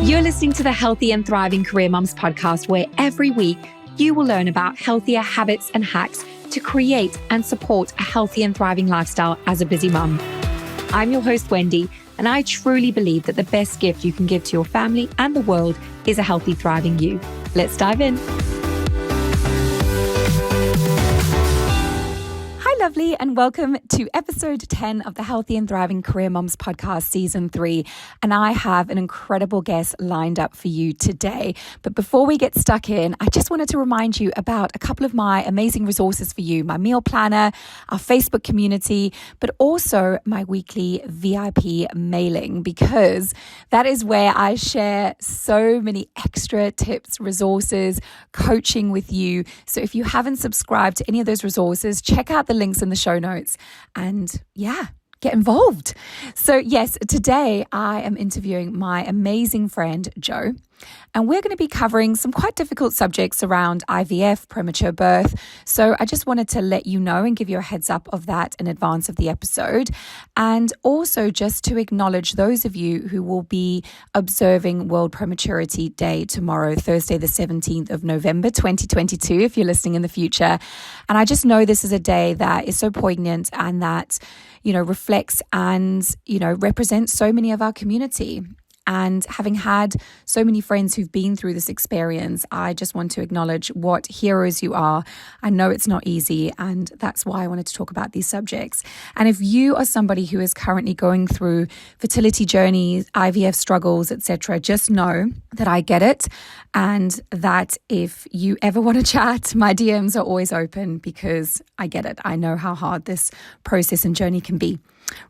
You're listening to the Healthy and Thriving Career Mums podcast, where every week you will learn about healthier habits and hacks to create and support a healthy and thriving lifestyle as a busy mum. I'm your host, Wendy, and I truly believe that the best gift you can give to your family and the world is a healthy, thriving you. Let's dive in. Lovely, and welcome to episode 10 of the Healthy and Thriving Career Mums podcast, season 3. And I have an incredible guest lined up for you today. But before we get stuck in, I just wanted to remind you about a couple of my amazing resources for you: my meal planner, our Facebook community, but also my weekly VIP mailing, because that is where I share so many extra tips, resources, coaching with you. So if you haven't subscribed to any of those resources, check out the links in the show notes and get involved. So yes, today I am interviewing my amazing friend Jo, and we're going to be covering some quite difficult subjects around IVF, premature birth. So I just wanted to let you know and give you a heads up of that in advance of the episode, and also just to acknowledge those of you who will be observing World Prematurity Day tomorrow, Thursday the 17th of November 2022, if you're listening in the future. And I just know this is a day that is so poignant and that, reflects and, represents so many of our community. And having had so many friends who've been through this experience, I just want to acknowledge what heroes you are. I know it's not easy, and that's why I wanted to talk about these subjects. And if you are somebody who is currently going through fertility journeys, IVF struggles, etc., just know that I get it, and that if you ever want to chat, my DMs are always open, because I get it. I know how hard this process and journey can be.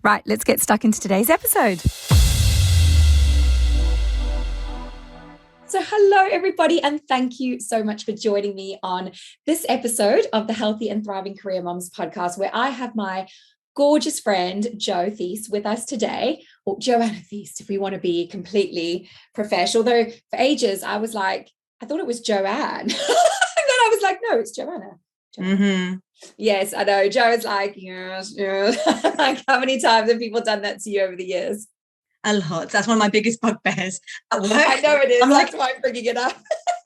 Right, let's get stuck into today's episode. So hello, everybody, and thank you so much for joining me on this episode of the Healthy and Thriving Career Mums podcast, where I have my gorgeous friend, Joanna Theis, with us today, or Joanna Theis, if we want to be completely professional. Although for ages, I was like, I thought it was Joanne. And then I was like, no, it's Joanna. Mm-hmm. Yes, I know. Jo's like, yes. Like, how many times have people done that to you over the years? A lot. That's one of my biggest bugbears at work. I know it is. That's why I'm bringing it up.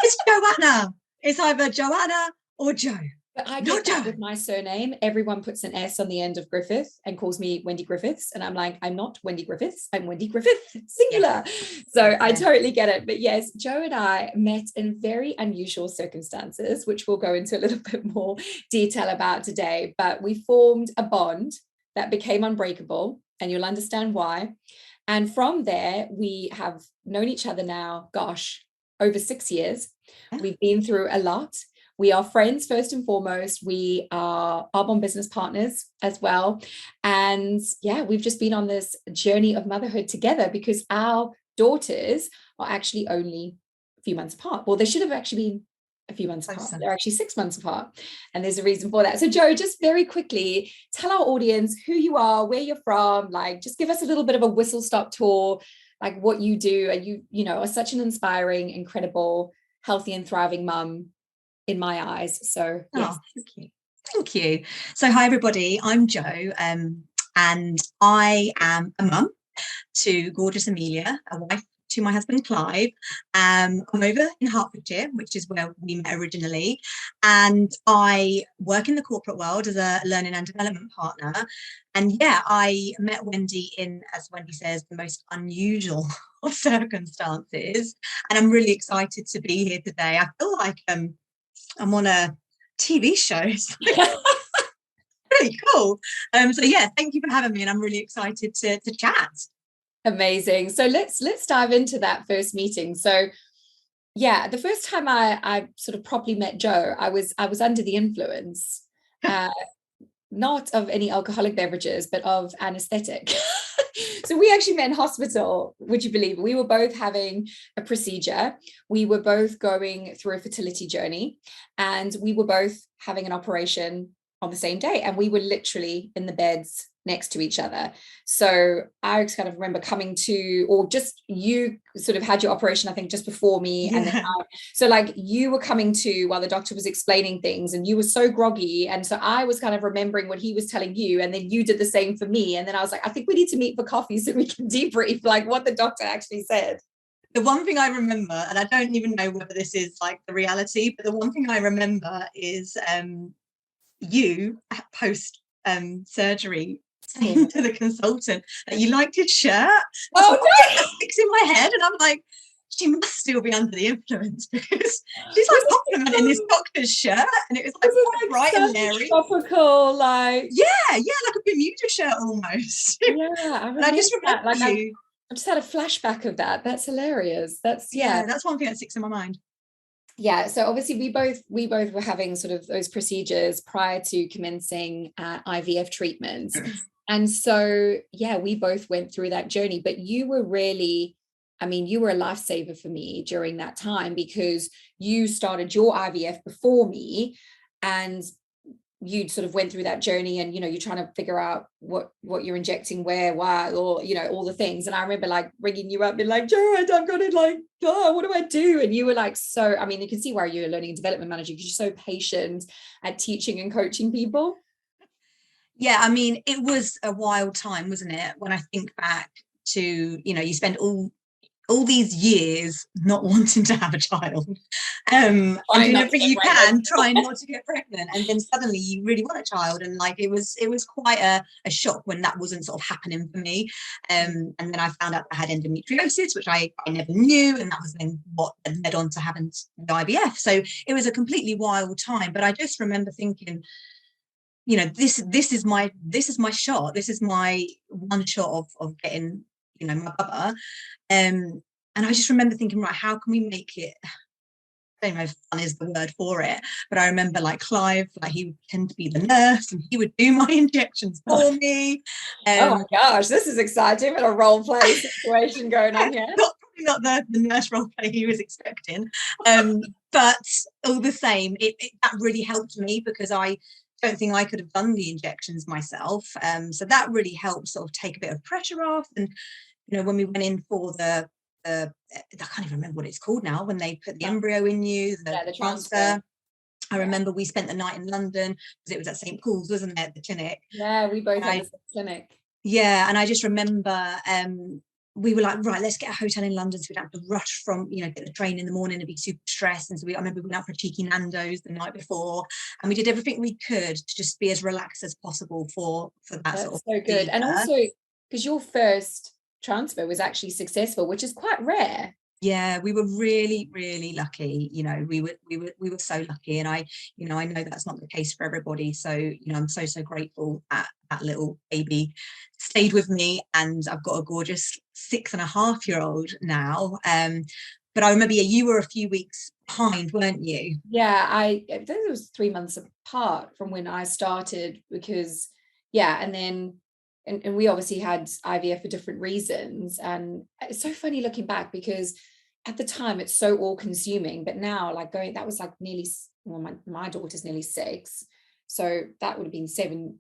It's Joanna. It's either Joanna or Jo. But I get that with my surname. Everyone puts an S on the end of Griffith and calls me Wendy Griffiths. And I'm like, I'm not Wendy Griffiths. I'm Wendy Griffith, singular. Yes. So I totally get it. But yes, Jo and I met in very unusual circumstances, which we'll go into a little bit more detail about today. But we formed a bond that became unbreakable, and you'll understand why. And from there, we have known each other now, over 6 years. We've been through a lot. We are friends first and foremost. We are Arbonne business partners as well. And we've just been on this journey of motherhood together, because our daughters are actually only a few months apart. Well, they should have actually been a few months apart. They're actually 6 months apart. And there's a reason for that. So Jo, just very quickly, tell our audience who you are, where you're from, just give us a little bit of a whistle-stop tour, what you do. And you are such an inspiring, incredible, healthy and thriving mum in my eyes. So yes. Thank you. So hi, everybody. I'm Jo, and I am a mum to gorgeous Amelia, a wife to my husband Clive. I'm over in Hertfordshire, which is where we met originally, and I work in the corporate world as a learning and development partner. And I met Wendy in, as Wendy says, the most unusual of circumstances, and I'm really excited to be here today. I feel like I'm on a TV show. It's really cool. So thank you for having me, and I'm really excited to chat. Amazing. So let's dive into that first meeting. So the first time I sort of properly met Jo, I was under the influence, not of any alcoholic beverages, but of anesthetic. So we actually met in hospital, would you believe? We were both having a procedure. We were both going through a fertility journey, and we were both having an operation on the same day. And we were literally in the beds next to each other. So I kind of remember coming to, or just you sort of had your operation, I think, just before me. And then you were coming to while the doctor was explaining things, and you were so groggy. And so I was kind of remembering what he was telling you, and then you did the same for me. And then I was like, I think we need to meet for coffee so we can debrief what the doctor actually said. The one thing I remember, and I don't even know whether this is like the reality, but the one thing I remember is you post surgery saying to the consultant that you liked his shirt. Oh no! That sticks in my head, and I'm like, she must still be under the influence because she's like complimenting this doctor's shirt, and it was like This bright and airy, tropical, like yeah, like a Bermuda shirt almost. Yeah, I remember and I just remember that. Like you. I just had a flashback of that. That's hilarious. That's That's one thing that sticks in my mind. Yeah, so obviously we both were having sort of those procedures prior to commencing IVF treatments. And so yeah, we both went through that journey, but you were really, I mean, you were a lifesaver for me during that time because you started your IVF before me, and you sort of went through that journey, and you're trying to figure out what you're injecting where, why, or all the things. And I remember like ringing you up, being like, Joe, I've got it, like, oh, what do I do? And you were like, so I mean, you can see why you're a learning and development manager, because you're so patient at teaching and coaching people. Yeah, I mean, it was a wild time, wasn't it? When I think back to, you spend all these years not wanting to have a child, and doing everything you can, trying not to get pregnant, and then suddenly you really want a child, and like it was quite a shock when that wasn't sort of happening for me, and then I found out I had endometriosis, which I never knew, and that was then what led on to having the IVF. So it was a completely wild time, but I just remember thinking, this is my shot, this is my one shot of getting my bubba. And I just remember thinking, right, how can we make it, I don't know if fun is the word for it, but I remember like Clive, like he would tend to be the nurse and he would do my injections for me. Oh my gosh, this is exciting. We've got a role play situation going on here. Probably not the nurse role play he was expecting, but all the same, it that really helped me because I don't think I could have done the injections myself. So that really helped sort of take a bit of pressure off. And when we went in for the I can't even remember what it's called now, when they put the embryo in you, the transfer. I remember we spent the night in London because it was at St. Paul's, wasn't it, the clinic? Yeah, we both had the same clinic. Yeah, and I just remember we were like, right, let's get a hotel in London so we don't have to rush from, get the train in the morning and be super stressed. And so I remember we went out for a cheeky Nando's the night before, and we did everything we could to just be as relaxed as possible for that. That's sort of so good. And also because your first transfer was actually successful, which is quite rare. Yeah, we were really, really lucky. We were so lucky, and I know that's not the case for everybody. So I'm so grateful that that little baby stayed with me, and I've got a gorgeous 6.5-year-old now. But I remember, you were a few weeks behind, weren't you? Yeah, I think it was 3 months apart from when I started, because and then and we obviously had IVF for different reasons. And it's so funny looking back, because at the time it's so all consuming, but now like that was like nearly, well, my daughter's nearly 6, so that would have been 7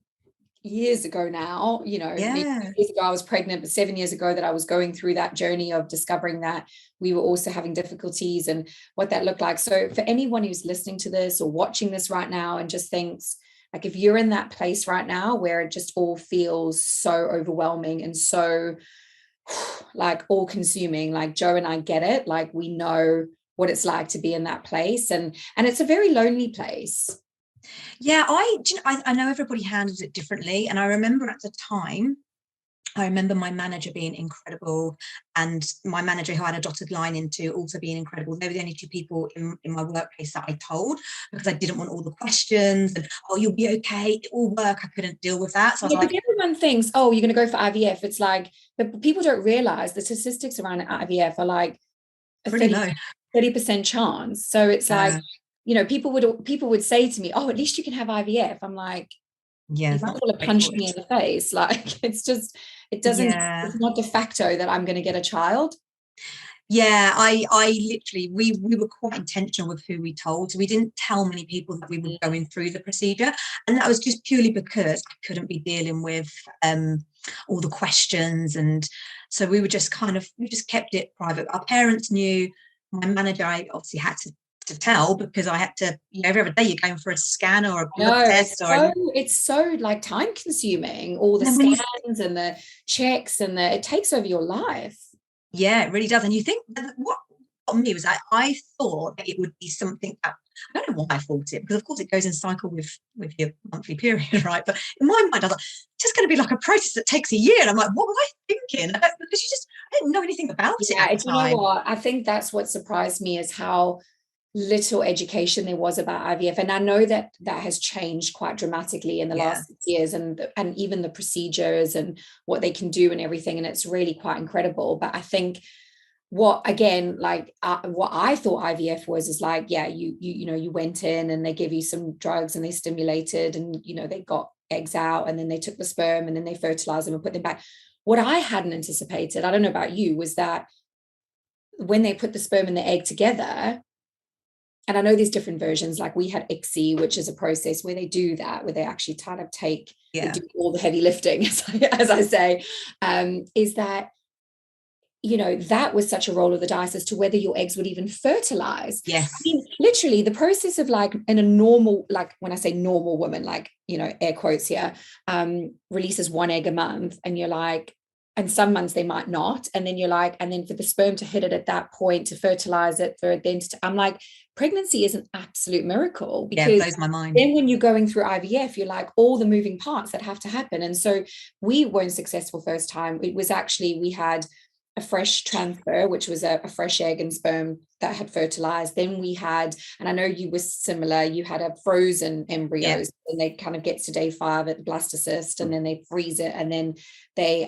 years ago now. Years ago I was pregnant, but 7 years ago that I was going through that journey of discovering that we were also having difficulties and what that looked like. So for anyone who's listening to this or watching this right now and just thinks, like, if you're in that place right now where it just all feels so overwhelming and so like all consuming, like Joe and I get it, like we know what it's like to be in that place, and it's a very lonely place. Yeah, I know everybody handles it differently, and I remember at the time, I remember my manager being incredible, and my manager who I had a dotted line into also being incredible. They were the only two people in my workplace that I told, because I didn't want all the questions and, oh, you'll be okay, it will work. I couldn't deal with that. So I was like, everyone thinks, oh, you're going to go for IVF. It's like, but people don't realize the statistics around IVF are like a 30% chance. So it's like, people would say to me, oh, at least you can have IVF. I'm like, yeah, you might as well have punched me in the face. Like, it's just, it doesn't, it's not de facto that I'm going to get a child. Yeah, I literally, we were quite intentional with who we told. So we didn't tell many people that we were going through the procedure. And that was just purely because I couldn't be dealing with all the questions. And so we were just we just kept it private. Our parents knew. My manager, I obviously had to tell, because I had to, every other day you're going for a scan or a blood test. It's so like time consuming, all the scans and the checks, and it takes over your life. Yeah, it really does. And you think that what got me was I thought that it would be something that, I don't know why I thought it, because of course it goes in cycle with your monthly period, right? But in my mind, I was like, it's just going to be like a process that takes a year. And I'm like, what was I thinking? Because I didn't know anything about it Yeah, at the you know time. what? I think that's what surprised me is how little education there was about IVF. And I know that that has changed quite dramatically in the Yeah, last 6 years, and even the procedures and what they can do and everything. And it's really quite incredible. But I think what again, like what I thought IVF was is like, yeah, you went in and they give you some drugs and they stimulated and they got eggs out and then they took the sperm and then they fertilized them and put them back. What I hadn't anticipated, I don't know about you, was that when they put the sperm and the egg together, and I know there's different versions, like we had ICSI, which is a process where they do that, where they actually kind of they yeah, do all the heavy lifting, as I say, is that that was such a roll of the dice as to whether your eggs would even fertilize. I yes, mean, literally, the process of like in a normal, like when I say normal woman, like, air quotes here, releases one egg a month, and you're like, and some months they might not. And then you're like, and then for the sperm to hit it at that point, to fertilize it, for it then I'm like, pregnancy is an absolute miracle, yeah, it because blows my mind. then when you're going through IVF, you're like all the moving parts that have to happen. And so we weren't successful first time. It was actually, we had a fresh transfer, which was a fresh egg and sperm that had fertilized. Then we had, and I know you were similar, you had a frozen Yeah, embryos, and they kind of gets to day 5 at blastocyst, and then they freeze it, and then they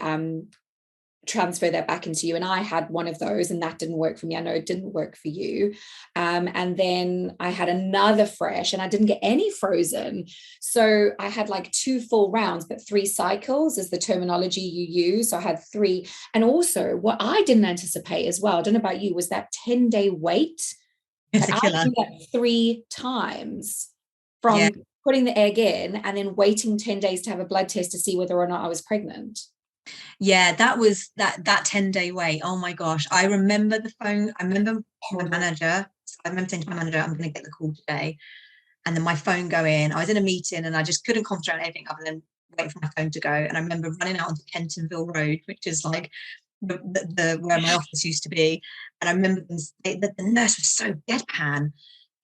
transfer that back into you. And I had one of those, and that didn't work for me. I know it didn't work for you. And then I had another fresh, and I didn't get any frozen. So I had like 2 full rounds, but 3 cycles is the terminology you use. So I had 3. And also what I didn't anticipate as well, I don't know about you, was that 10-day wait. it's Like a I killer. did that 3 times, Yeah, from putting the egg in and then waiting 10 days to have a blood test to see whether or not I was pregnant. yeah, that was that 10-day wait. Oh my gosh. I remember the phone. I remember my Horrible. manager. I remember saying to my manager, I'm going to get the call today. And then my phone going. I was in a meeting and I just couldn't concentrate on anything other than waiting for my phone to go. And I remember running out onto Kentonville Road, which is like the where my office used to be. And I remember the nurse was so deadpan.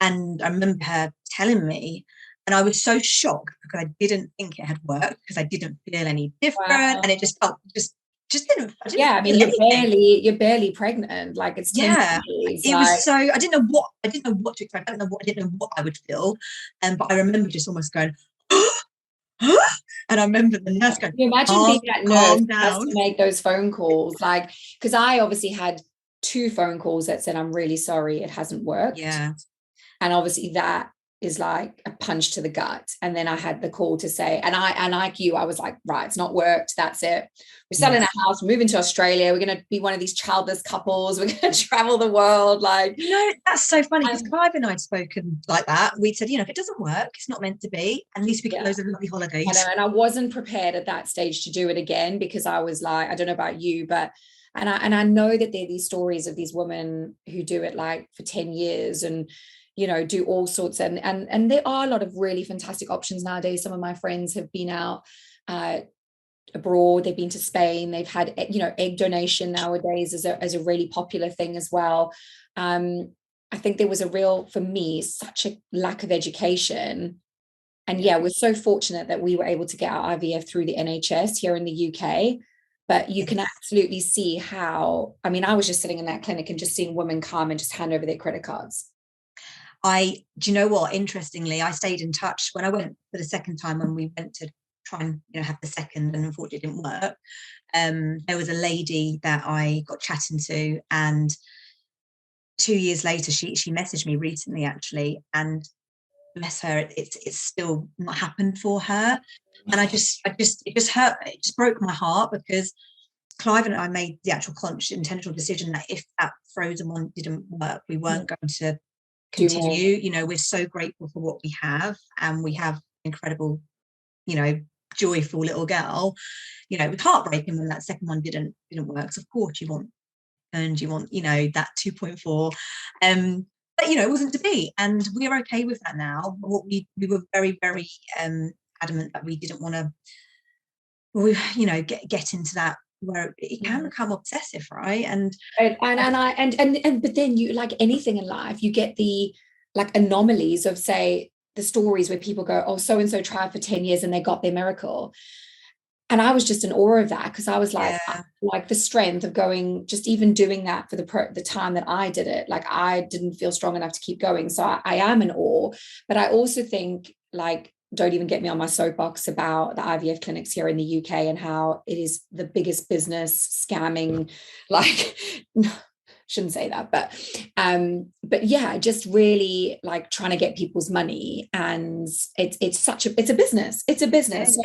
And I remember her telling me, and I was so shocked because I didn't think it had worked, because I didn't feel any different. And Wow. it just felt just didn't, I didn't Yeah, I feel mean, anything. you're barely pregnant. Like it's 10 Yeah, days. it was Like, so, I didn't know what to expect. I didn't know what I would feel. But I remember just almost going, and I remember the nurse going, you imagine being that nurse calm who has down. to make those phone calls. Like, because I obviously had 2 phone calls that said, I'm really sorry, it hasn't worked. Yeah, And obviously that is like a punch to the gut. And then I had the call to say, and like you, I was like, right, it's not worked, that's it, we're selling yeah. a house, we're moving to Australia, we're going to be one of these childless couples, we're going to travel the world, like. That's so funny, because Clive and I had spoken like that. We said, if it doesn't work, it's not meant to be. At least we get Yeah, loads of lovely I know, holidays. and I wasn't prepared at that stage to do it again, because I was like, I don't know about you, but and I know that there are these stories of these women who do it like for 10 years and do all sorts, and there are a lot of really fantastic options nowadays. Some of my friends have been out abroad, they've been to Spain, they've had egg donation nowadays as a really popular thing as well. I think there was a real, for me, such a lack of education. And Yeah, yeah, we're so fortunate that we were able to get our IVF through the NHS here in the UK. But you can yes. absolutely see how, I mean, I was just sitting in that clinic and just seeing women come and just hand over their credit cards. Do you know what? Interestingly, I stayed in touch when I went for the second time, when we went to try and have the second, and unfortunately it didn't work. There was a lady that I got chatting to, and 2 years later, she messaged me recently, actually, and bless her, it's still not happened for her. And it just hurt, it just broke my heart, because Clive and I made the actual conscious, intentional decision that if that frozen one didn't work, we weren't going to Do more. continue. We're so grateful for what we have, and we have incredible, you know, joyful little girl. It was heartbreaking when that second one didn't work. So of course you want, that 2.4. But it wasn't to be, and we're okay with that now. What we were very, very adamant that we didn't want to, get into that where it can become obsessive, right? And but then you, like anything in life, you get the like anomalies of, say, the stories where people go, oh, so and so tried for 10 years and they got their miracle. And I was just in awe of that, because I was like the strength of going, just even doing that for the time that I did it, like I didn't feel strong enough to keep going. So I am in awe. But I also think, like, don't even get me on my soapbox about the IVF clinics here in the UK and how it is the biggest business scamming, like shouldn't say that, but yeah, just really like trying to get people's money. And it's a business. It's a business. So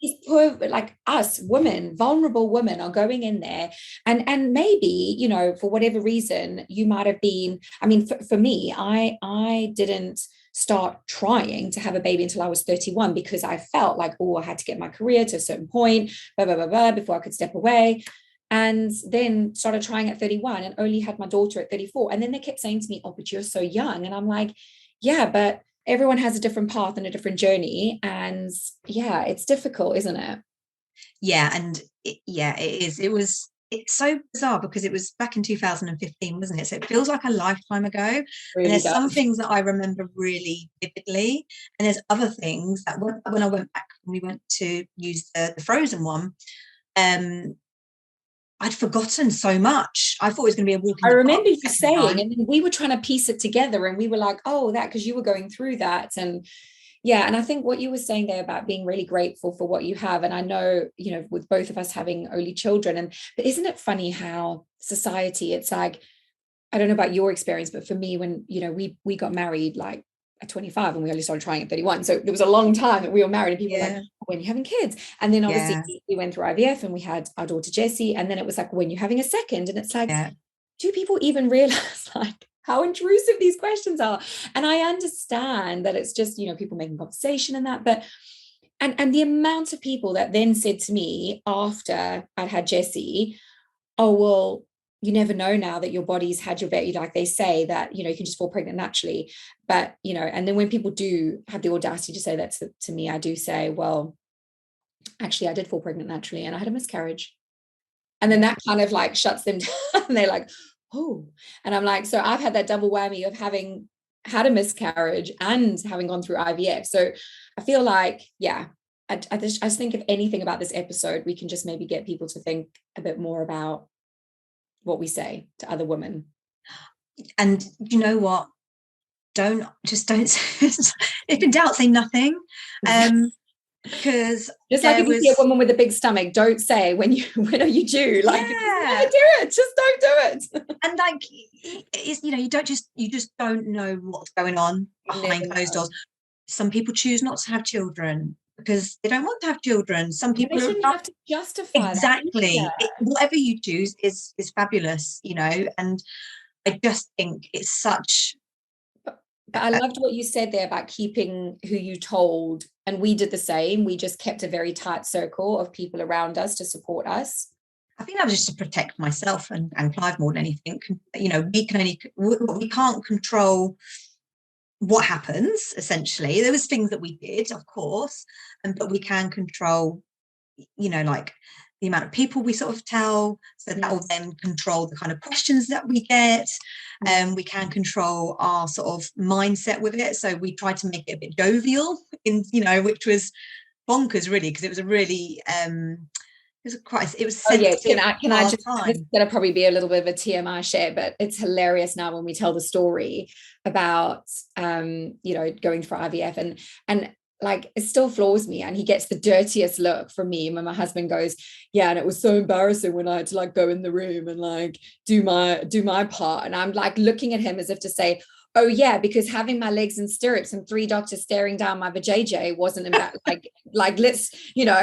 these poor, like us women, vulnerable women, are going in there, and maybe, you know, for whatever reason, you might have been, I mean, for me, I didn't start trying to have a baby until I was 31, because I felt like, oh, I had to get my career to a certain point, blah, blah, blah, blah, before I could step away. And then started trying at 31 and only had my daughter at 34. And then they kept saying to me, oh, but you're so young. And I'm like, yeah, but everyone has a different path and a different journey. And yeah, it's difficult, isn't it? Yeah. And it is. It's so bizarre, because it was back in 2015, wasn't it? So it feels like a lifetime ago. Really and there's does. some things that I remember really vividly. And there's other things that when I went back, when we went to use the frozen one, I'd forgotten so much. I thought it was going to be a walk in I the park remember you saying, time. and then we were trying to piece it together, and we were like, oh, that, because you were going through that. And yeah, and I think what you were saying there about being really grateful for what you have, and I know, you know, with both of us having only children, but isn't it funny how society, it's like, I don't know about your experience, but for me, when, you know, we got married like at 25 and we only started trying at 31. So there was a long time that we were married, and people were like, when you're having kids. And then obviously we went through IVF and we had our daughter Jessie. And then it was like, when you're having a second. And it's like, do people even realize like how intrusive these questions are? And I understand that it's just, you know, people making conversation and that, but and the amount of people that then said to me after I'd had Jessie, oh, well, you never know now that your body's had your baby. Like they say that, you know, you can just fall pregnant naturally. But, you know, and then when people do have the audacity to say that to me, I do say, well, actually, I did fall pregnant naturally and I had a miscarriage. And then that kind of like shuts them down. And they're like, oh. And I'm like, so I've had that double whammy of having had a miscarriage and having gone through IVF. So I feel like, yeah, I just think if anything about this episode, we can just maybe get people to think a bit more about what we say to other women. And you know what? Don't if in doubt, say nothing. Because just like if you see a woman with a big stomach, don't say when are you due? Like, never do it. Just don't do it. And like, it's, you know, you just don't know what's going on behind closed doors. Some people choose not to have children because they don't want to have children. Some people shouldn't have to justify exactly that. Whatever you choose is fabulous, you know. And I just think it's such. But I loved what you said there about keeping who you told, and we did the same. We just kept a very tight circle of people around us to support us. I think that was just to protect myself and Clive more than anything. You know, we can't control what happens. Essentially, there was things that we did, of course, but we can control, you know, like the amount of people we sort of tell, so that will then control the kind of questions that we get. We can control our sort of mindset with it. So we tried to make it a bit jovial, you know, which was bonkers really, because it was a really it was sensitive. Can I just, this is gonna probably be a little bit of a TMI share, but it's hilarious now when we tell the story about you know, going for IVF, and like it still floors me, and he gets the dirtiest look from me when my husband goes, yeah, and it was so embarrassing when I had to like go in the room and like do my part, and I'm like looking at him as if to say, oh yeah, because having my legs in stirrups and 3 doctors staring down my vajayjay wasn't about like let's, you know,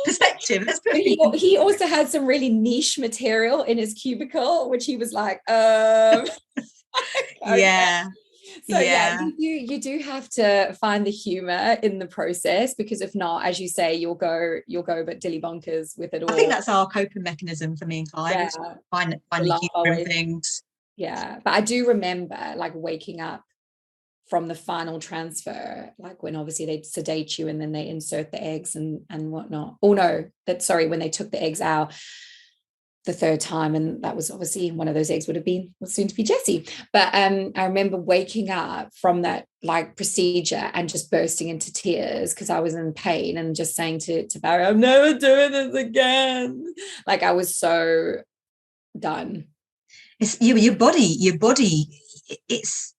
perspective. He also had some really niche material in his cubicle, which he was like, yeah. So yeah, you do have to find the humor in the process, because if not, as you say, you'll go a bit dilly bonkers with it all. I think that's our coping mechanism for me and Clive. Find the humor in things. Yeah, but I do remember like waking up from the final transfer, like when obviously they sedate you and then they insert the eggs and whatnot. Oh no, when they took the eggs out, the third time, and that was obviously one of those eggs was soon to be Jessie. But I remember waking up from that like procedure and just bursting into tears because I was in pain and just saying to Barry, I'm never doing this again. Like I was so done. It's your body. It's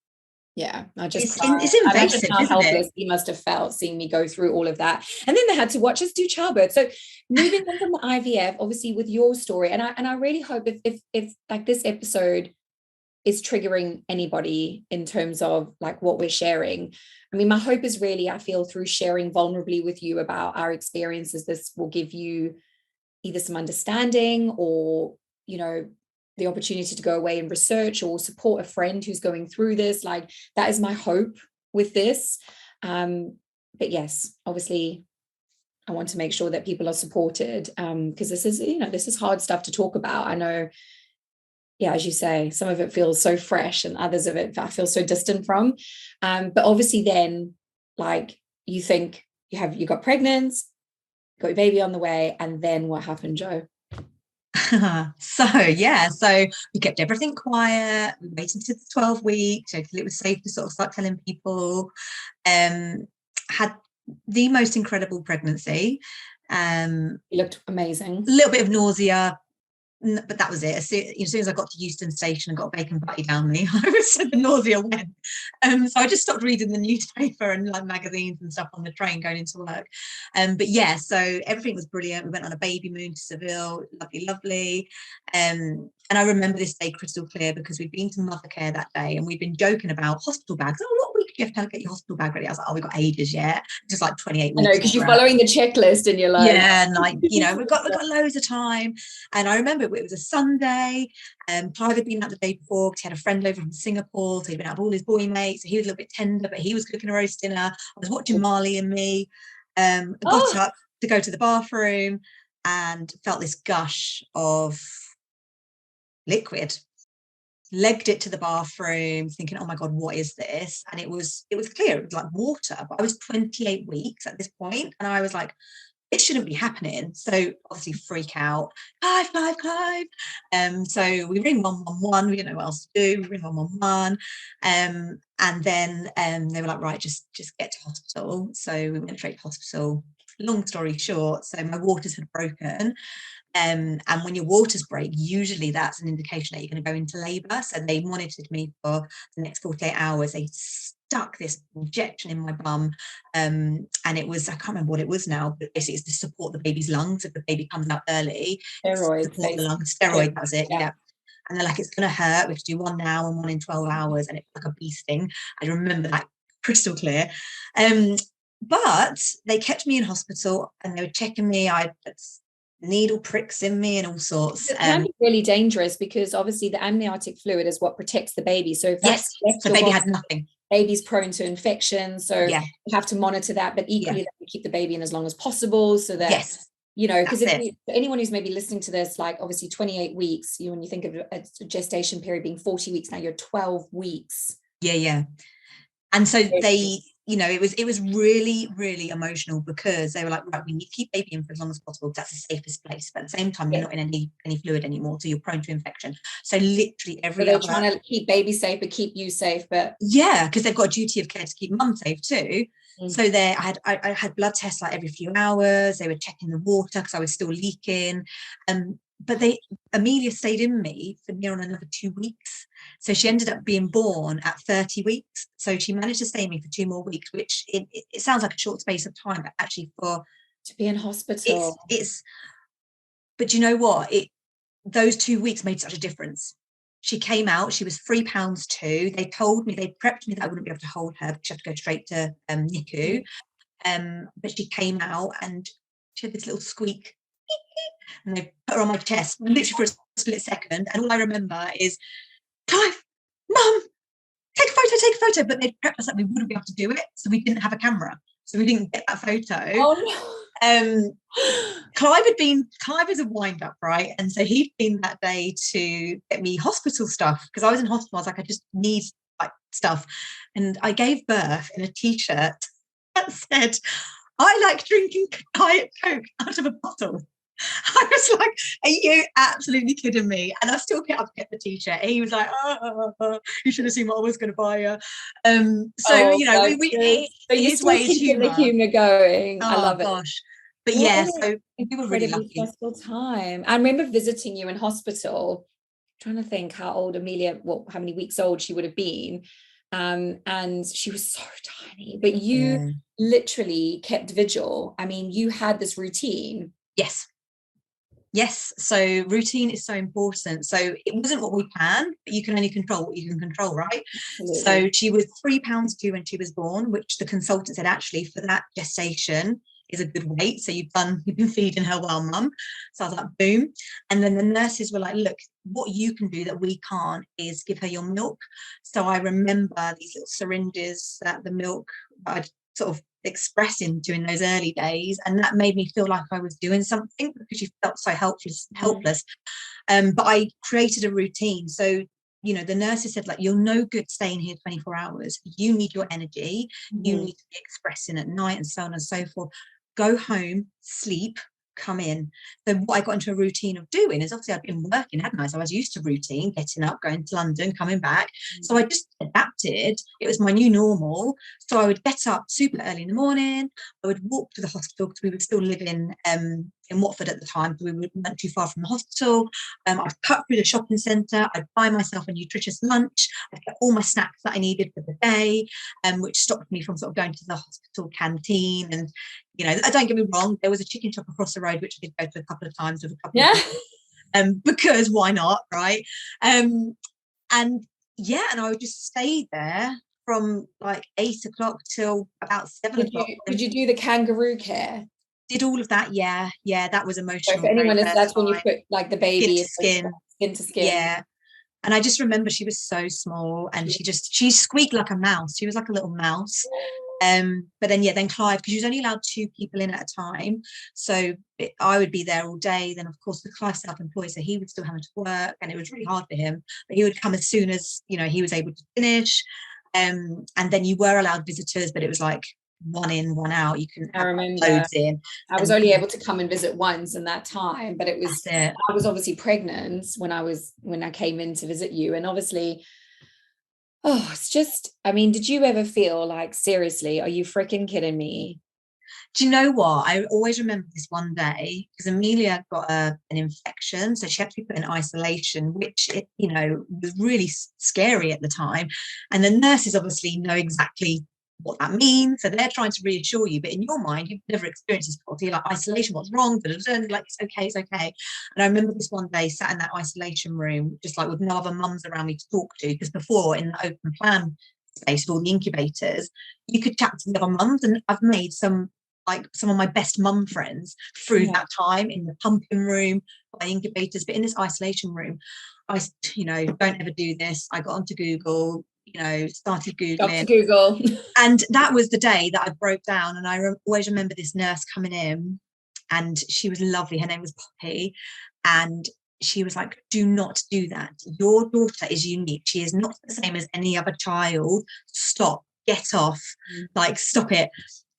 I just it's, cried. it's I imagine invasive, how isn't helpless it? he must have felt seeing me go through all of that. And then they had to watch us do childbirth. So moving on from the IVF, obviously with your story, and I really hope if like this episode is triggering anybody in terms of like what we're sharing. I mean, my hope is really, I feel through sharing vulnerably with you about our experiences, this will give you either some understanding or, you know, the opportunity to go away and research or support a friend who's going through this. Like that is my hope with this. But yes, obviously I want to make sure that people are supported because this is, you know, this is hard stuff to talk about. I know, yeah, as you say, some of it feels so fresh and others of it I feel so distant from. But obviously then like you think you got pregnant, got your baby on the way, and then what happened, Jo? So we kept everything quiet. We waited until the 12 weeks until it was safe to sort of start telling people. Had the most incredible pregnancy. You looked amazing. A little bit of nausea, but that was it. As soon as I got to Euston Station and got a bacon butty down me, the nausea went. So I just stopped reading the newspaper and like magazines and stuff on the train going into work. But yeah, so everything was brilliant. We went on a baby moon to Seville, lovely. And I remember this day crystal clear because we'd been to Mothercare that day and we'd been joking about hospital bags. Oh, what week do you have to get your hospital bag ready? I was like, oh, we've got ages yet. Just like 28 weeks. I know, because you're following the checklist and you're like, yeah, and like, you know, we've got loads of time. And I remember it was a Sunday. Clive had been out the day before because he had a friend over from Singapore. So he'd been out with all his boy mates. So he was a little bit tender, but he was cooking a roast dinner. I was watching Marley and Me. Got up to go to the bathroom and felt this gush of liquid. Legged it to the bathroom, thinking, oh my God, what is this? And it was clear, it was like water. But I was 28 weeks at this point, and I was like, it shouldn't be happening. So obviously freak out, Clive. So we ring 111. We didn't know what else to do. We ring 111. And then they were like, right, just get to hospital. So we went straight to hospital. Long story short, so my waters had broken. And when your waters break, usually that's an indication that you're going to go into labour. So they monitored me for the next 48 hours. They stuck this injection in my bum, and it was, I can't remember what it was now, but basically it's to support the baby's lungs if the baby comes out early. Steroid. Support the lungs. Steroid, that was it, yeah. And they're like, it's going to hurt. We have to do one now and one in 12 hours. And it's like a bee sting. I remember that crystal clear. But they kept me in hospital and they were checking me. I had needle pricks in me and all sorts. It can be really dangerous because obviously the amniotic fluid is what protects the baby. So if that's so baby had nothing. Baby's prone to infection, so you have to monitor that, but equally that we keep the baby in as long as possible so that you know, because anyone who's maybe listening to this, like obviously 28 weeks, when you think of a gestation period being 40 weeks, now you're 12 weeks. And so they, you know, it was really, really emotional because they were like, right, we need to keep baby in for as long as possible because that's the safest place. But at the same time, you're not in any fluid anymore, so you're prone to infection. So literally they're trying to keep baby safe, but keep you safe. But because they've got a duty of care to keep mum safe too. So I had blood tests like every few hours. They were checking the water because I was still leaking. But Amelia stayed in me for near on another 2 weeks. So she ended up being born at 30 weeks. So she managed to stay in me for 2 more weeks, which it sounds like a short space of time, but actually to be in hospital. But you know what? Those 2 weeks made such a difference. She came out, she was £3 too. They prepped me that I wouldn't be able to hold her because she had to go straight to NICU. But she came out and she had this little squeak. And they put her on my chest, literally for a split second. And all I remember is, Clive, Mum, take a photo. But they'd prepped us that we wouldn't be able to do it. So we didn't have a camera. So we didn't get that photo. Oh, no. Clive is a wind-up, right? And so he'd been that day to get me hospital stuff because I was in hospital. I was like, I just need like stuff. And I gave birth in a t-shirt that said, I like drinking Diet Coke out of a bottle. I was like, are you absolutely kidding me? And I still get the t-shirt. He was like, oh, you should have seen what I was going to buy you. So, Oh, you know, but you're his still way is keeping the humour. humor going. I Oh, love it. gosh. But What yeah, an so we were really incredibly lucky. stressful time. I remember visiting you in hospital, trying to think how old Amelia, how many weeks old she would have been. And she was so tiny, but you Yeah. literally kept vigil. I mean, you had this routine. Yes. Yes, so routine is so important. So it wasn't what we planned, but you can only control what you can control, right? Absolutely. So she was 3 pounds 2 when she was born, which the consultant said actually for that gestation is a good weight. So you've been feeding her well, mum. So I was like, boom. And then the nurses were like, look, what you can do that we can't is give her your milk. So I remember these little syringes that the milk I'd sort of expressing during those early days, and that made me feel like I was doing something because you felt so helpless. But I created a routine. So you know, the nurses said, like, you're no good staying here 24 hours. You need your energy. You need to be expressing at night and so on and so forth. Go home, sleep, come in. So what I got into a routine of doing is, obviously I'd been working, hadn't I? So I was used to routine, getting up, going to London, coming back. So I just adapted. It was my new normal. So I would get up super early in the morning. I would walk to the hospital because we were still living in Watford at the time, so we weren't too far from the hospital. I'd cut through the shopping centre. I'd buy myself a nutritious lunch. I'd get all my snacks that I needed for the day, which stopped me from sort of going to the hospital canteen. And you know, don't get me wrong, there was a chicken shop across the road which I did go to a couple of times with a couple of people, because why not, right? And yeah, and I would just stay there from like 8 o'clock till about 7 o'clock. Did you do the kangaroo care? Did all of that, yeah, that was So if emotional, very anyone is, first that's when you time. put like the Skin baby to skin, skin to skin. yeah. And I just remember she was so small, and she squeaked like a mouse. She was like a little mouse. But then then Clive, because she was only allowed 2 people in at a time, so I would be there all day. Then of course the Clive's self-employed, so he would still have to work, and it was really hard for him. But he would come as soon as he was able to finish. And then you were allowed visitors, but it was like one in, one out. You couldn't have loads in. I was only able to come and visit once in that time, but I was obviously pregnant when I came in to visit you, and obviously, it's just, I mean, did you ever feel like, seriously, are you freaking kidding me? Do you know what? I always remember this one day because Amelia got an infection, so she had to be put in isolation, which was really scary at the time. And the nurses obviously know exactly what that means, so they're trying to reassure you, but in your mind you've never experienced this before. So you're like, isolation, what's wrong? Like, it's okay. And I remember this one day sat in that isolation room just like with no other mums around me to talk to, because before in the open plan space with all the incubators you could chat to the other mums, and I've made some of my best mum friends through that time in the pumping room by incubators. But in this isolation room, I don't ever do this. I got onto Google, started Googling. Dr. Google. And that was the day that I broke down. And I always remember this nurse coming in, and she was lovely. Her name was Poppy. And she was like, do not do that. Your daughter is unique. She is not the same as any other child. Stop, get off, stop it.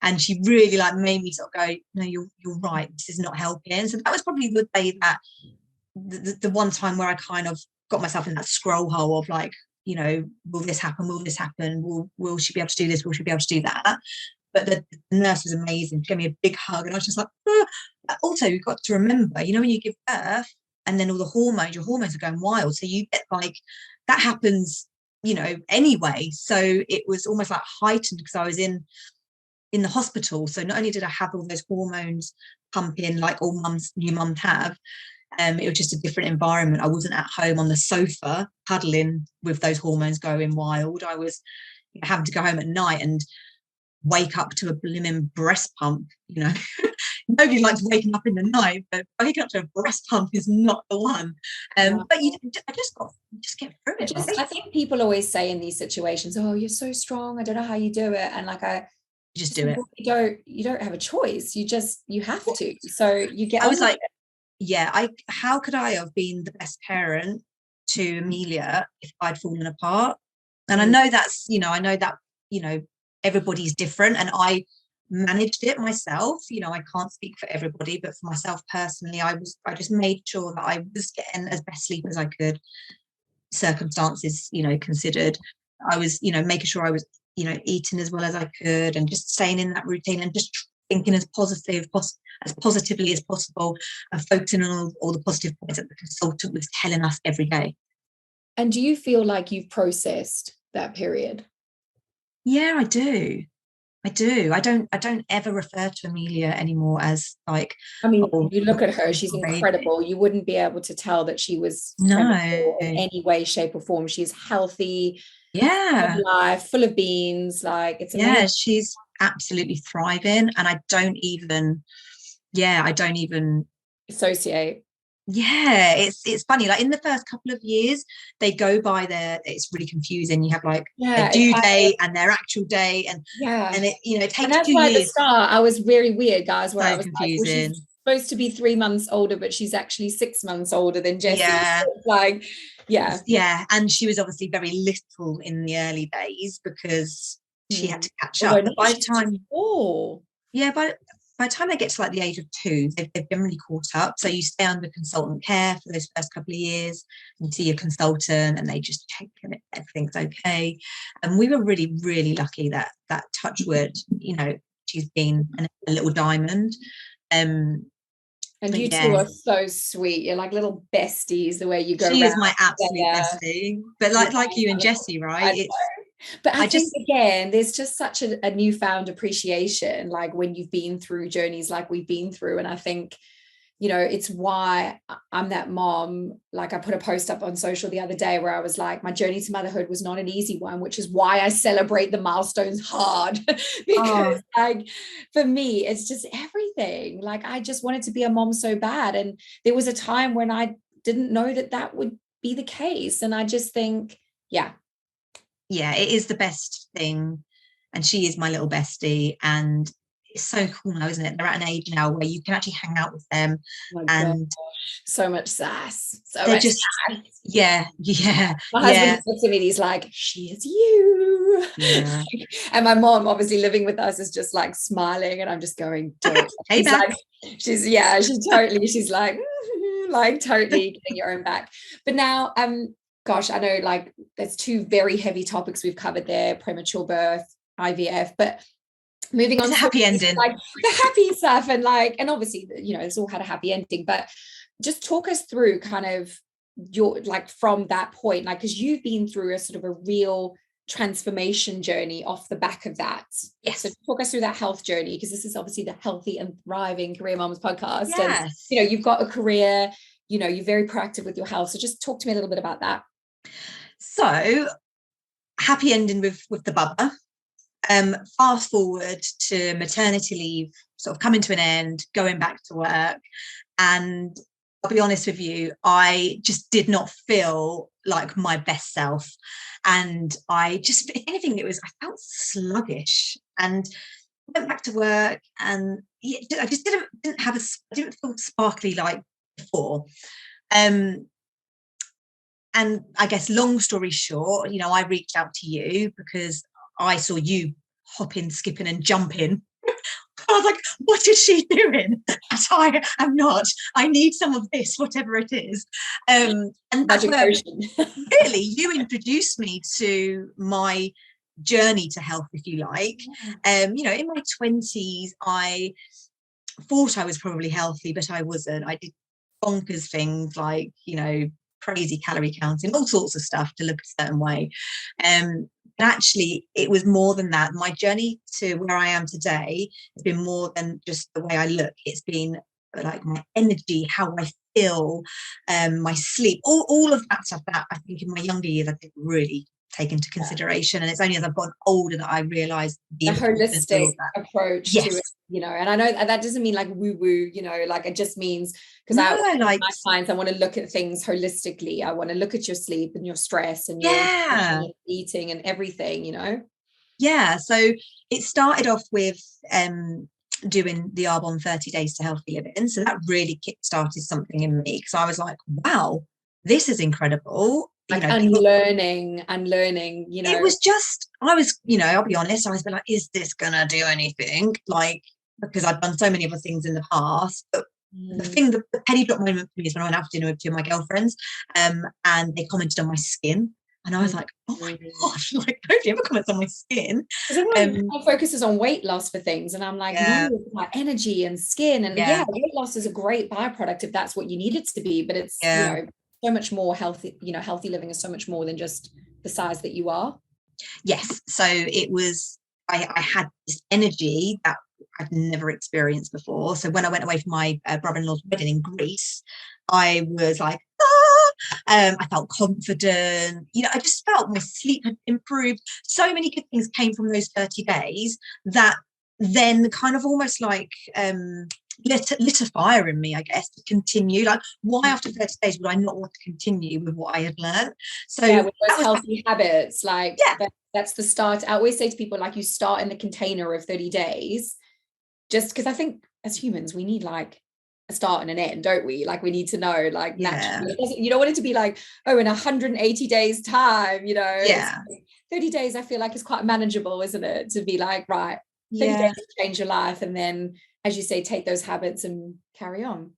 And she really made me sort of go, no, you're right. This is not helping. So that was probably the day that the one time where I kind of got myself in that scroll hole of will this happen? Will this happen? Will she be able to do this? Will she be able to do that? But the nurse was amazing. She gave me a big hug, and I was just like, oh. Also, you've got to remember, when you give birth and then all the your hormones are going wild. So you get that happens, anyway. So it was almost like heightened because I was in the hospital. So not only did I have all those hormones pumping like all new mums have, it was just a different environment. I wasn't at home on the sofa cuddling with those hormones going wild. I was having to go home at night and wake up to a blooming breast pump. Nobody likes waking up in the night, but waking up to a breast pump is not the one. But I just get through it. I think people always say in these situations, oh, you're so strong, I don't know how you do it. And you just do it. You don't have a choice. You have to. So you get. I was like, how could I have been the best parent to Amelia if I'd fallen apart? And I know that's, everybody's different. And I managed it myself. You know, I can't speak for everybody, but for myself personally, I just made sure that I was getting as best sleep as I could, circumstances, you know, considered. I was, you know, making sure I was, you know, eating as well as I could, and just staying in that routine, and just thinking as positively as possible, and focusing on all the positive points that the consultant was telling us every day. And do you feel like you've processed that period? Yeah, I do. I do. I don't ever refer to Amelia anymore as like, I mean, oh, you look at her, she's baby. incredible. You wouldn't be able to tell that she was No. premature in any way, shape, or form. She's healthy, Yeah. life, full of beans. Like, it's amazing. Yeah, she's absolutely thriving. And I don't even Associate. yeah, it's funny. Like in the first couple of years, they go by it's really confusing. You have like their due date and their actual date, and it, you know, it takes and that's 2 why years. at the start I was very weird, guys, where So I was confusing. like, well, she's supposed to be 3 months older, but she's actually 6 months older than Jessie. Yeah. So it's like, yeah, and she was obviously very little in the early days because she had to catch up. But by the time, by the time they get to like the age of 2, they've generally caught up. So you stay under consultant care for those first couple of years, and you see your consultant, and they just check and everything's okay. And we were really, really lucky that touch wood, you know, she's been a little diamond. And you two are so sweet. You're like little besties, the way you go. She is my absolute bestie. But like you and Jessie, right? But I think, again, there's just such a newfound appreciation, like when you've been through journeys like we've been through. And I think, you know, it's why I'm that mom. Like, I put a post up on social the other day where I was like, my journey to motherhood was not an easy one, which is why I celebrate the milestones hard. Because like, for me, it's just everything. Like, I just wanted to be a mom so bad. And there was a time when I didn't know that would be the case. And I just think, it is the best thing. And she is my little bestie. And it's so cool now, isn't it? They're at an age now where you can actually hang out with them. And so much sass. Sass. Yeah. My husband looks at me and he's like, she is you. Yeah. And my mom, obviously living with us, is just like smiling, and I'm just going, hey, back. She's like, like totally getting your own back. But now, gosh, I know like there's 2 very heavy topics we've covered there: premature birth, IVF, but moving on to happy ending, like the happy stuff, and like, and obviously, you know, it's all had a happy ending, but just talk us through kind of your, like, from that point, like, because you've been through a sort of a real transformation journey off the back of that. So talk us through that health journey, because this is obviously the Healthy and Thriving Career Moms podcast. And you know, you've got a career, you know, you're very proactive with your health, so just talk to me a little bit about that. So happy ending with the bubba. Fast forward to maternity leave sort of coming to an end, going back to work, and I'll be honest with you, I just did not feel like my best self. And I just, if anything, I felt sluggish, and went back to work, and I just I didn't feel sparkly like before. And I guess, long story short, you know, I reached out to you because I saw you hopping, skipping and jumping. I was like, what is she doing? I am not. I need some of this, whatever it is. And that's where really you introduced me to my journey to health, if you like. You know, in my 20s, I thought I was probably healthy, but I wasn't. I did bonkers things like, you know, crazy calorie counting, all sorts of stuff to look a certain way. And actually, it was more than that. My journey to where I am today has been more than just the way I look. It's been like my energy, how I feel, my sleep, all of that stuff that I think in my younger years I didn't really take into consideration. And it's only as I've gotten older that I realised the holistic approach to it, you know. And I know that doesn't mean like woo woo, you know, like it just means, because I like my clients, I want to look at things holistically. I want to look at your sleep and your stress and your eating and everything, you know. So it started off with doing the Arbonne 30 Days to Healthy Living. So that really kick-started something in me, because I was like, wow, this is incredible. you Like know, unlearning, it was just, I was, I'll be honest, I was like, is this gonna do anything? Like, because I'd done so many other things in the past. But the penny drop moment for me is when I went out for dinner with two of my girlfriends, and they commented on my skin. And I was like, oh my gosh, like nobody ever comments on my skin. Because everyone focuses on weight loss for things. And I'm like, no, it's like energy and skin. And weight loss is a great byproduct if that's what you need it to be. But it's, so much more healthy, healthy living is so much more than just the size that you are. Yes. So it was, I had this energy that I'd never experienced before. So when I went away for my brother-in-law's wedding in Greece, I was like, I felt confident. I just felt my sleep had improved. So many good things came from those 30 days that then kind of almost like lit a fire in me, I guess, to continue. Like, why after 30 days would I not want to continue with what I had learned? So with those healthy habits, like that's the start. I always say to people, like, you start in the container of 30 days, just because I think as humans, we need like a start and an end, don't we? Like, we need to know, like, naturally. You don't want it to be like, oh, in 180 days time, 30 days, I feel like is quite manageable, isn't it? To be like, right, 30 days to change your life. And then, as you say, take those habits and carry on.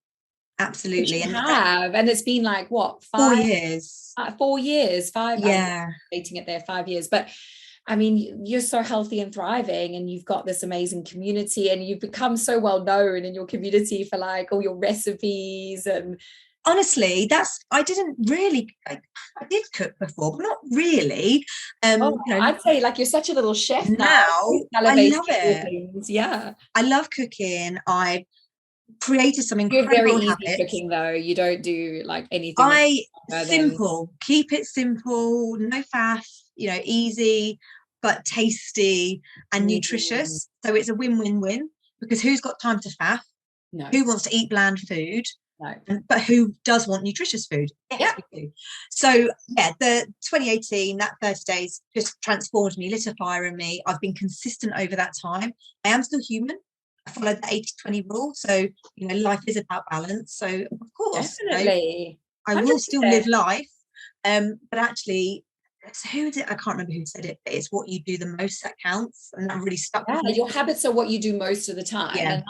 Absolutely. And it's been like, what, 4 years? 4 years, 5. Yeah. I'm dating it there, 5 years. But I mean, you're so healthy and thriving, and you've got this amazing community, and you've become so well known in your community for like all your recipes. And honestly, I did cook before, but not really. I'd say like you're such a little chef now. I love it. Yeah. I love cooking. I've created some incredible You're very easy habits. cooking though. You don't do like anything. Simple. Keep it simple, no faff, easy, but tasty and nutritious. So it's a win-win-win, because who's got time to faff? No. Who wants to eat bland food? No. But who does want nutritious food? Yes, we do. So the 2018, that 30 days just transformed me, lit a fire in me. I've been consistent over that time. I am still human. I followed the 80-20 rule. So, life is about balance. So of course, definitely. I will still live life. But actually, who is it? I can't remember who said it, but it's what you do the most that counts. And that really stuck with me. Your habits are what you do most of the time. And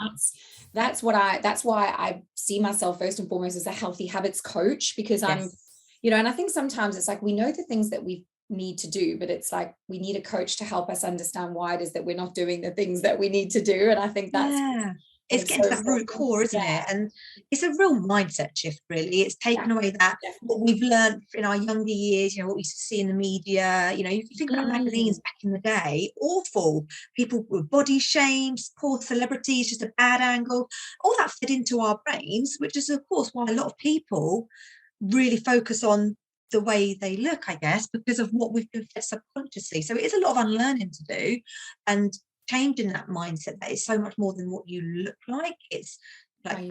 that's why I see myself first and foremost as a healthy habits coach, because I'm, and I think sometimes it's like, we know the things that we need to do, but it's like we need a coach to help us understand why it is that we're not doing the things that we need to do. And I think that's it's getting to that root core, isn't it? And it's a real mindset shift, really. It's taken away that what we've learned in our younger years, what we used to see in the media. You think about magazines back in the day, awful. People were body shamed, poor celebrities, just a bad angle. All that fed into our brains, which is, of course, why a lot of people really focus on the way they look, I guess, because of what we've been fed subconsciously. So it is a lot of unlearning to do, and changing that mindset that it's so much more than what you look like. It's like how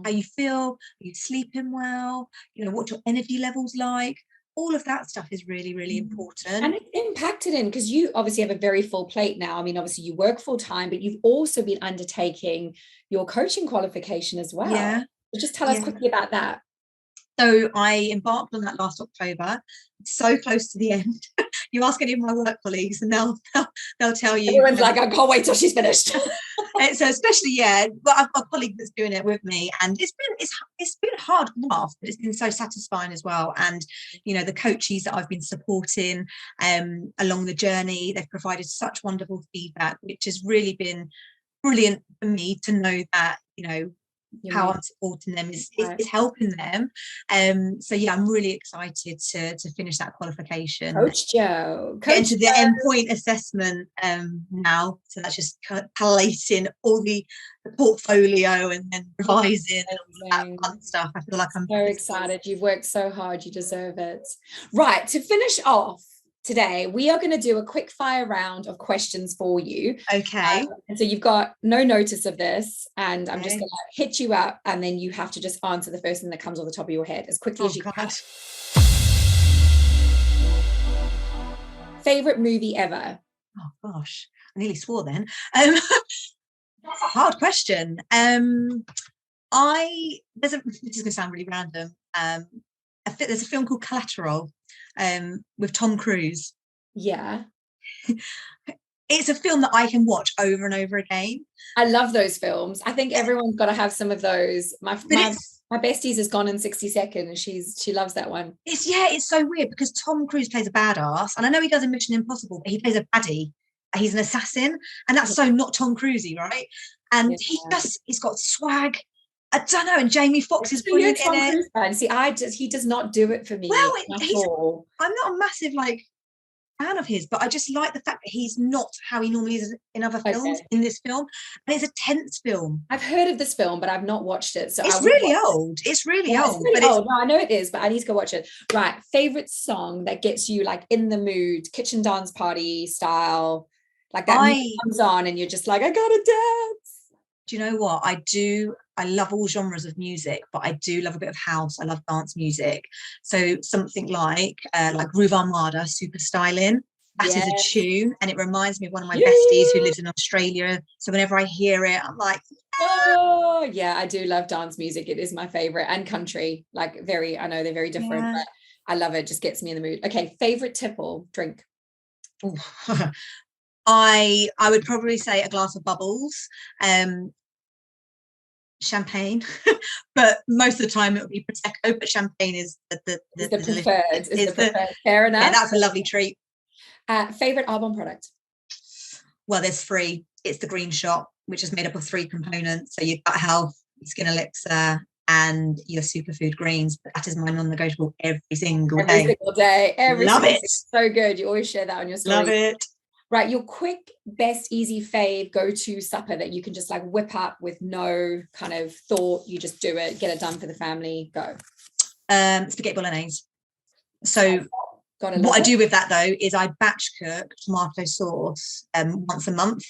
you feel, are you sleeping well, what your energy levels like. All of that stuff is really, really important. And it's impacted in, because you obviously have a very full plate now. I mean, obviously you work full time, but you've also been undertaking your coaching qualification as well. Yeah. So just tell us quickly about that. So I embarked on that last October, so close to the end. You ask any of my work colleagues and they'll tell you. Everyone's like, I can't wait till she's finished. So especially, but I've got a colleague that's doing it with me, and it's been a hard graft, but it's been so satisfying as well. And the coaches that I've been supporting along the journey, they've provided such wonderful feedback, which has really been brilliant for me to know that how I'm supporting them is helping them. So I'm really excited to finish that qualification. Coach Jo. Get into the endpoint assessment now. So that's just collating all the portfolio and then revising and all that fun stuff. I feel like I'm so excited. You've worked so hard. You deserve it. Right. To finish off today, we are going to do a quick fire round of questions for you. Okay. And so you've got no notice of this, and I'm just going to hit you up, and then you have to just answer the first thing that comes on the top of your head as quickly as you can. Favorite movie ever? Oh gosh, I nearly swore then. That's a hard question. This is going to sound really random. There's a film called Collateral. with Tom Cruise. Yeah. It's a film that I can watch over and over again. I love those films. I think everyone's got to have some of those. My besties is Gone in 60 Seconds, and she loves that one. It's so weird because Tom Cruise plays a badass, and I know he does in Mission Impossible, but he plays a baddie. He's an assassin, and that's so not Tom Cruisey, right? And he's got swag. I don't know, and Jamie Foxx is brilliant in it. Fan. See, he does not do it for me. Well, I'm not a massive fan of his, but I just like the fact that he's not how he normally is in other films. In this film, and it's a tense film. I've heard of this film, but I've not watched it. So it's really old. It's really old. No, I know it is, but I need to go watch it. Right, favorite song that gets you like in the mood, kitchen dance party style, like that music comes on and you're just like, I gotta dance. Do you know what I do? I love all genres of music, but I do love a bit of house. I love dance music. So something like Groove Armada, Super Styling. That is a tune, and it reminds me of one of my besties who lives in Australia. So whenever I hear it, I'm like, oh yeah, I do love dance music. It is my favorite, and country. Like I know they're very different, but I love it. Just gets me in the mood. Okay, favorite tipple drink. I would probably say a glass of bubbles. Champagne, but most of the time it would be Prosecco, but champagne is the preferred. Fair enough. Yeah, that's a lovely treat. Favorite Arbonne product? Well, there's 3. It's the Green Shot, which is made up of 3 components. So your gut health, your skin elixir, and your superfood greens. But that is my non-negotiable every single day. Love it. So good. You always share that on your story. Love it. Right, your quick, best, easy fave go-to supper that you can just like whip up with no kind of thought. You just do it, get it done for the family, go. Spaghetti bolognese. So what I do with that though is I batch cook tomato sauce once a month,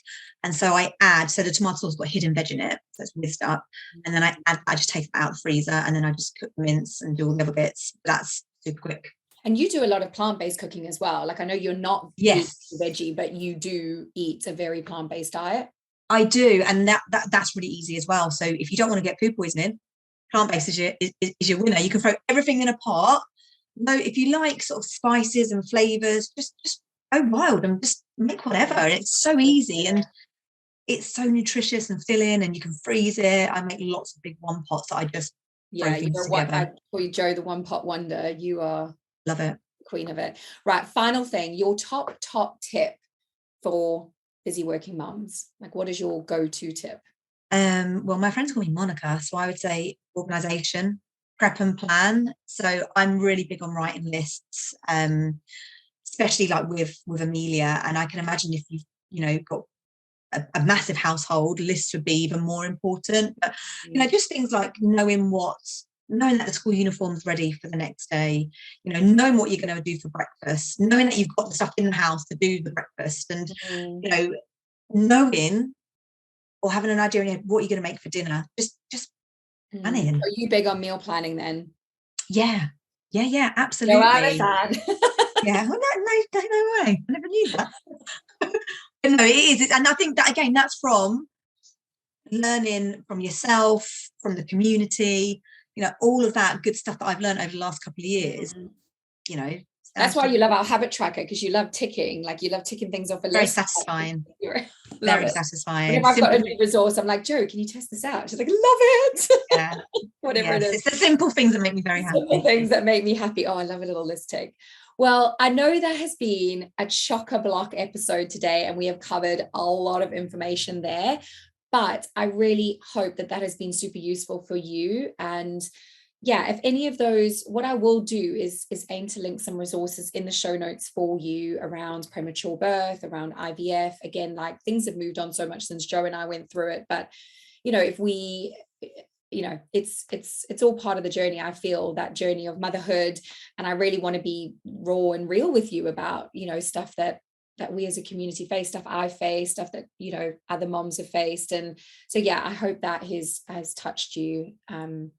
and so I add. So the tomato sauce got hidden veg in it, so it's whizzed up, and then I just take it out of the freezer, and then I just cook the mince and do all the other bits. That's super quick. And you do a lot of plant-based cooking as well. Like I know you're not veggie, but you do eat a very plant-based diet. I do, and that's really easy as well. So if you don't want to get food poisoning, plant-based is your winner. You can throw everything in a pot. No, if you like sort of spices and flavors, just go wild and just make whatever. And it's so easy and it's so nutritious and filling, and you can freeze it. I make lots of big one pots that I just throw things together. I call you Joe the one pot wonder. You are. Love it. Queen of it. Right, final thing, your top tip for busy working mums. Like what is your go-to tip? Well, my friends call me Monica, so I would say organization, prep and plan. So I'm really big on writing lists, especially like with Amelia, and I can imagine if you've got a massive household, lists would be even more important. But just things like knowing that the school uniform's ready for the next day, knowing what you're going to do for breakfast, knowing that you've got the stuff in the house to do the breakfast, and knowing or having an idea of what you're going to make for dinner. Just planning. Are you big on meal planning then? Yeah, absolutely. Yeah, well, no way. I never knew that. But no, it is, and I think that again, that's from learning from yourself, from the community. All of that good stuff that I've learned over the last couple of years, That's why you love our habit tracker, because you love ticking, things off a list. Very satisfying. Very satisfying. If I've got a new resource, I'm like, Joe, can you test this out? She's like, love it. Yeah. Whatever it is. It's the simple things that make me very happy. Simple things that make me happy. Oh, I love a little list tick. Well, I know there has been a chock-a-block episode today, and we have covered a lot of information there. But I really hope that has been super useful for you. And yeah, if any of those, what I will do is aim to link some resources in the show notes for you around premature birth, around IVF. Again, like things have moved on so much since Joe and I went through it. But, if we, it's all part of the journey. I feel that journey of motherhood. And I really want to be raw and real with you about, stuff that we as a community face, stuff I've faced, stuff that, other moms have faced. And so, yeah, I hope that has touched you in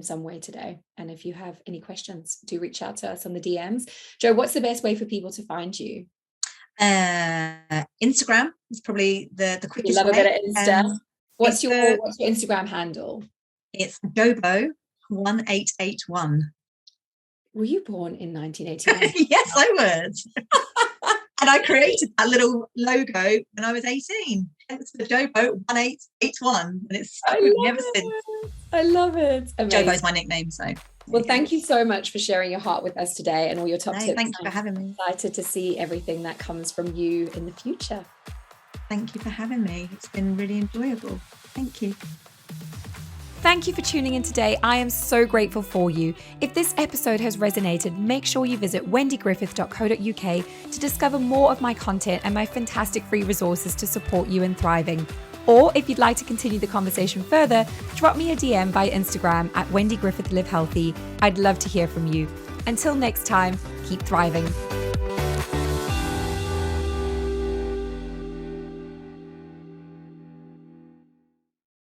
some way today. And if you have any questions, do reach out to us on the DMs. Joe, what's the best way for people to find you? Instagram is probably the quickest way. Love a bit of Insta. What's your Instagram handle? It's Jobo1881. Were you born in 1989? Yes, I was. And I created that little logo when I was 18. It's the Jobo 1881, and it's stuck with me ever since. I love it. Amazing. Jobo's my nickname, so. Well, thank you so much for sharing your heart with us today and all your top tips. Thanks for having me. I'm excited to see everything that comes from you in the future. Thank you for having me. It's been really enjoyable. Thank you. Thank you for tuning in today. I am so grateful for you. If this episode has resonated, make sure you visit wendygriffith.co.uk to discover more of my content and my fantastic free resources to support you in thriving. Or if you'd like to continue the conversation further, drop me a DM via Instagram at Wendy Griffith Live Healthy. I'd love to hear from you. Until next time, keep thriving.